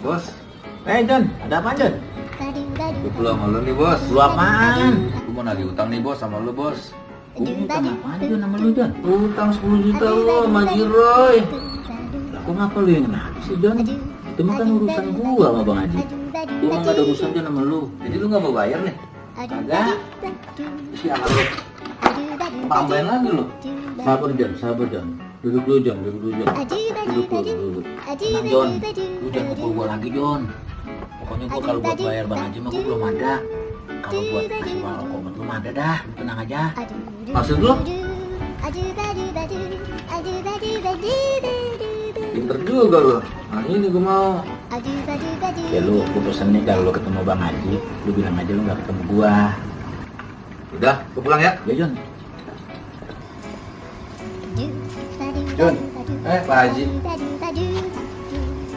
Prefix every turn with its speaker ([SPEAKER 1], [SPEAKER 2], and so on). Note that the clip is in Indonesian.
[SPEAKER 1] Bos,
[SPEAKER 2] John, ada apa John?
[SPEAKER 1] gue pulang sama lu nih bos.
[SPEAKER 2] Lu apaan?
[SPEAKER 1] Gue mau nagih utang nih bos sama lu bos.
[SPEAKER 2] Utang apaan John sama lu John?
[SPEAKER 1] Utang 10 juta lu sama Jiroy.
[SPEAKER 2] Lah kok ngapa lu yang nagih sih John? Itu mah kan urusan gua sama Bang Haji. Gua mah gak ada urusan John sama lu.
[SPEAKER 1] Jadi lu gak mau bayar nih?
[SPEAKER 2] Kagak.
[SPEAKER 1] Siapa lu? Tambahin lagi lu.
[SPEAKER 2] Sabar John. Duduk dulu John. Duduk. Tenang John. Lu jangan pukul gua lagi John. Pokoknya gua kalau buat bayar Bang Haji mah gua belum ada. Kalau buat kasih uang rokok buat lu mah ada dah. Lu tenang aja.
[SPEAKER 1] Maksud lu? Pinter juga lu. Nah ini gue mau.
[SPEAKER 2] Ya lu, gua pesen nih kalau lu ketemu Bang Haji, lu bilang aja lu gak ketemu gua.
[SPEAKER 1] Udah, gue pulang ya.
[SPEAKER 2] Ya John.
[SPEAKER 1] Jun, Pak Haji.